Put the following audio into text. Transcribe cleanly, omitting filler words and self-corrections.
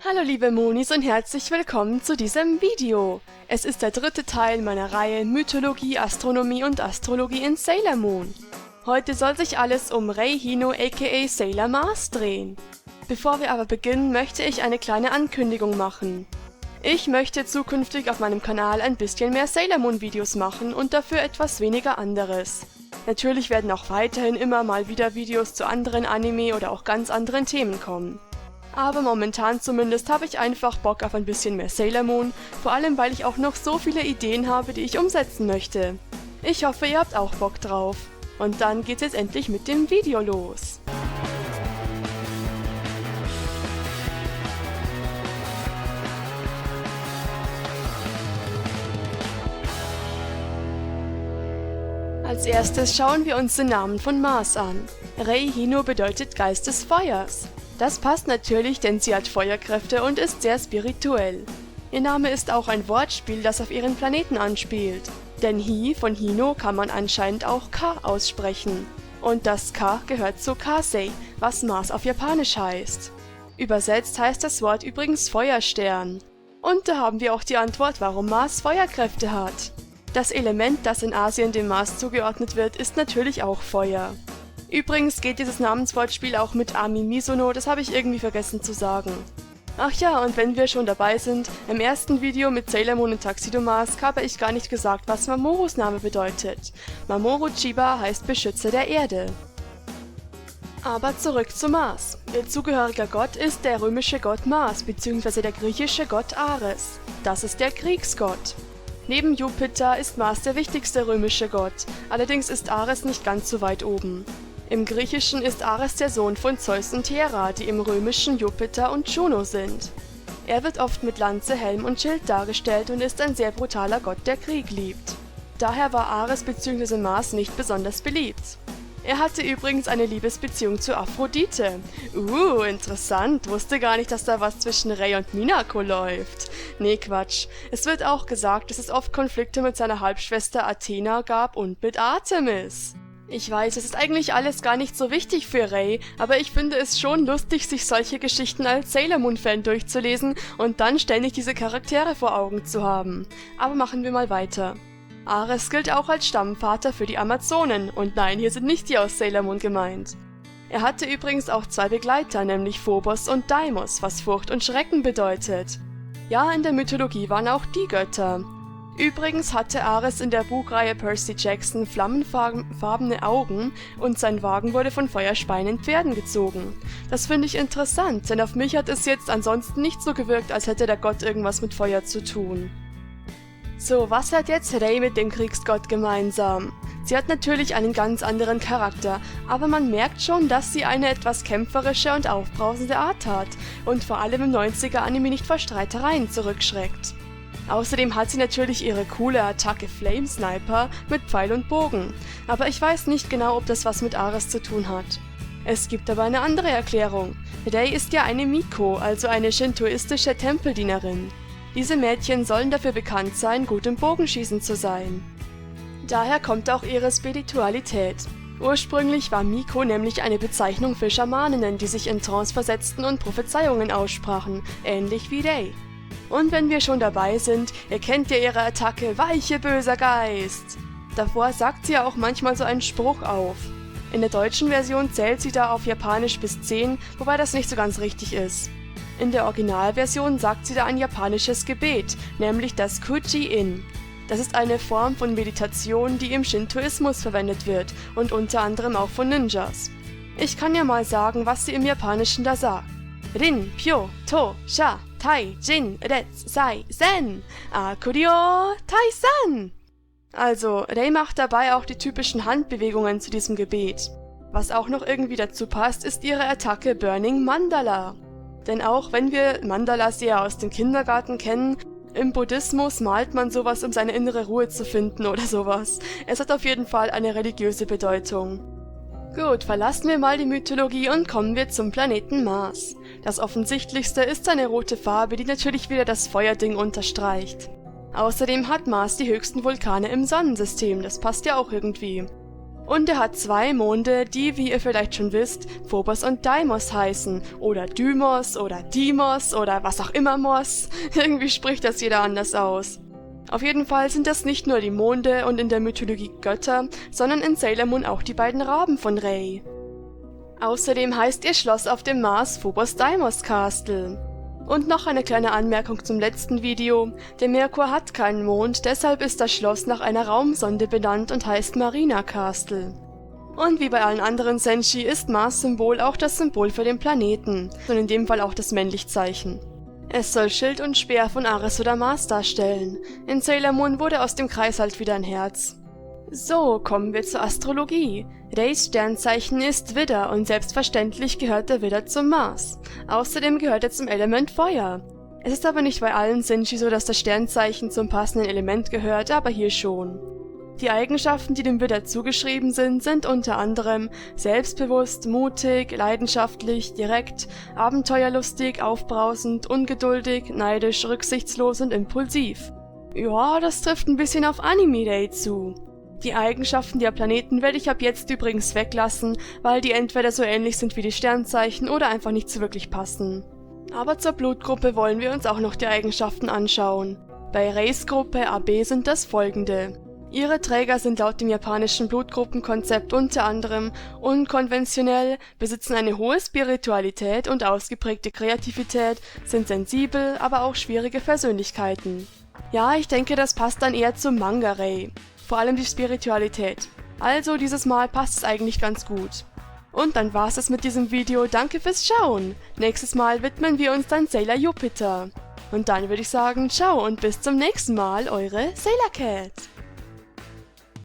Hallo liebe Monis und herzlich willkommen zu diesem Video. Es ist der dritte Teil meiner Reihe Mythologie, Astronomie und Astrologie in Sailor Moon. Heute soll sich alles um Rei Hino aka Sailor Mars drehen. Bevor wir aber beginnen, möchte ich eine kleine Ankündigung machen. Ich möchte zukünftig auf meinem Kanal ein bisschen mehr Sailor Moon Videos machen und dafür etwas weniger anderes. Natürlich werden auch weiterhin immer mal wieder Videos zu anderen Anime oder auch ganz anderen Themen kommen. Aber momentan zumindest habe ich einfach Bock auf ein bisschen mehr Sailor Moon, vor allem weil ich auch noch so viele Ideen habe, die ich umsetzen möchte. Ich hoffe, ihr habt auch Bock drauf. Und dann geht's jetzt endlich mit dem Video los. Als erstes schauen wir uns den Namen von Mars an. Rei Hino bedeutet Geist des Feuers. Das passt natürlich, denn sie hat Feuerkräfte und ist sehr spirituell. Ihr Name ist auch ein Wortspiel, das auf ihren Planeten anspielt. Denn Hi von Hino kann man anscheinend auch Ka aussprechen. Und das Ka gehört zu Kasei, was Mars auf Japanisch heißt. Übersetzt heißt das Wort übrigens Feuerstern. Und da haben wir auch die Antwort, warum Mars Feuerkräfte hat. Das Element, das in Asien dem Mars zugeordnet wird, ist natürlich auch Feuer. Übrigens geht dieses Namenswortspiel auch mit Ami Misono, das habe ich irgendwie vergessen zu sagen. Ach ja, und wenn wir schon dabei sind, im ersten Video mit Sailor Moon und Tuxedo Mask habe ich gar nicht gesagt, was Mamorus Name bedeutet. Mamoru Chiba heißt Beschützer der Erde. Aber zurück zu Mars. Ihr zugehöriger Gott ist der römische Gott Mars bzw. der griechische Gott Ares. Das ist der Kriegsgott. Neben Jupiter ist Mars der wichtigste römische Gott, allerdings ist Ares nicht ganz so weit oben. Im Griechischen ist Ares der Sohn von Zeus und Hera, die im Römischen Jupiter und Juno sind. Er wird oft mit Lanze, Helm und Schild dargestellt und ist ein sehr brutaler Gott, der Krieg liebt. Daher war Ares bzw. Mars nicht besonders beliebt. Er hatte übrigens eine Liebesbeziehung zu Aphrodite. Interessant, wusste gar nicht, dass da was zwischen Rei und Minako läuft. Nee, Quatsch. Es wird auch gesagt, dass es oft Konflikte mit seiner Halbschwester Athena gab und mit Artemis. Ich weiß, es ist eigentlich alles gar nicht so wichtig für Rei, aber ich finde es schon lustig, sich solche Geschichten als Sailor Moon-Fan durchzulesen und dann ständig diese Charaktere vor Augen zu haben. Aber machen wir mal weiter. Ares gilt auch als Stammvater für die Amazonen, und nein, hier sind nicht die aus Sailor Moon gemeint. Er hatte übrigens auch zwei Begleiter, nämlich Phobos und Deimos, was Furcht und Schrecken bedeutet. Ja, in der Mythologie waren auch die Götter. Übrigens hatte Ares in der Buchreihe Percy Jackson flammenfarbene Augen und sein Wagen wurde von feuerspeienden Pferden gezogen. Das finde ich interessant, denn auf mich hat es jetzt ansonsten nicht so gewirkt, als hätte der Gott irgendwas mit Feuer zu tun. So, was hat jetzt Rei mit dem Kriegsgott gemeinsam? Sie hat natürlich einen ganz anderen Charakter, aber man merkt schon, dass sie eine etwas kämpferische und aufbrausende Art hat und vor allem im 90er-Anime nicht vor Streitereien zurückschreckt. Außerdem hat sie natürlich ihre coole Attacke Flame Sniper mit Pfeil und Bogen, aber ich weiß nicht genau, ob das was mit Ares zu tun hat. Es gibt aber eine andere Erklärung. Rei ist ja eine Miko, also eine shintoistische Tempeldienerin. Diese Mädchen sollen dafür bekannt sein, gut im Bogenschießen zu sein. Daher kommt auch ihre Spiritualität. Ursprünglich war Miko nämlich eine Bezeichnung für Schamaninnen, die sich in Trance versetzten und Prophezeiungen aussprachen, ähnlich wie Rei. Und wenn wir schon dabei sind, ihr kennt ja ihre Attacke Weiche böser Geist. Davor sagt sie ja auch manchmal so einen Spruch auf. In der deutschen Version zählt sie da auf Japanisch bis 10, wobei das nicht so ganz richtig ist. In der Originalversion sagt sie da ein japanisches Gebet, nämlich das Kuji-In. Das ist eine Form von Meditation, die im Shintoismus verwendet wird und unter anderem auch von Ninjas. Ich kann ja mal sagen, was sie im Japanischen da sagt. Rin, Pyo, To, Sha, Tai, Jin, Retsu, Sai, Sen, Akurio, Tai-san. Also, Rei macht dabei auch die typischen Handbewegungen zu diesem Gebet. Was auch noch irgendwie dazu passt, ist ihre Attacke Burning Mandala. Denn auch wenn wir Mandalas eher aus dem Kindergarten kennen, im Buddhismus malt man sowas, um seine innere Ruhe zu finden oder sowas. Es hat auf jeden Fall eine religiöse Bedeutung. Gut, verlassen wir mal die Mythologie und kommen wir zum Planeten Mars. Das offensichtlichste ist seine rote Farbe, die natürlich wieder das Feuerding unterstreicht. Außerdem hat Mars die höchsten Vulkane im Sonnensystem, das passt ja auch irgendwie. Und er hat 2 Monde, die, wie ihr vielleicht schon wisst, Phobos und Deimos heißen. Oder Dymos oder Dimos oder was auch immer Mos. Irgendwie spricht das jeder anders aus. Auf jeden Fall sind das nicht nur die Monde und in der Mythologie Götter, sondern in Sailor Moon auch die beiden Raben von Rei. Außerdem heißt ihr Schloss auf dem Mars Phobos Deimos Castle. Und noch eine kleine Anmerkung zum letzten Video. Der Merkur hat keinen Mond, deshalb ist das Schloss nach einer Raumsonde benannt und heißt Marina Castle. Und wie bei allen anderen Senshi ist Mars-Symbol auch das Symbol für den Planeten, und in dem Fall auch das Männlichzeichen. Es soll Schild und Speer von Ares oder Mars darstellen. In Sailor Moon wurde aus dem Kreis halt wieder ein Herz. So, kommen wir zur Astrologie. Reis Sternzeichen ist Widder und selbstverständlich gehört der Widder zum Mars. Außerdem gehört er zum Element Feuer. Es ist aber nicht bei allen Senshi so, dass das Sternzeichen zum passenden Element gehört, aber hier schon. Die Eigenschaften, die dem Widder zugeschrieben sind unter anderem selbstbewusst, mutig, leidenschaftlich, direkt, abenteuerlustig, aufbrausend, ungeduldig, neidisch, rücksichtslos und impulsiv. Ja, das trifft ein bisschen auf Anime Day zu. Die Eigenschaften der Planeten werde ich ab jetzt übrigens weglassen, weil die entweder so ähnlich sind wie die Sternzeichen oder einfach nicht so wirklich passen. Aber zur Blutgruppe wollen wir uns auch noch die Eigenschaften anschauen. Bei Reis Gruppe AB sind das folgende. Ihre Träger sind laut dem japanischen Blutgruppenkonzept unter anderem unkonventionell, besitzen eine hohe Spiritualität und ausgeprägte Kreativität, sind sensibel, aber auch schwierige Persönlichkeiten. Ja, ich denke, das passt dann eher zum Manga Rei. Vor allem die Spiritualität. Also dieses Mal passt es eigentlich ganz gut. Und dann war's es mit diesem Video, danke fürs Schauen. Nächstes Mal widmen wir uns dann Sailor Jupiter. Und dann würde ich sagen, ciao und bis zum nächsten Mal, eure Sailor Cat.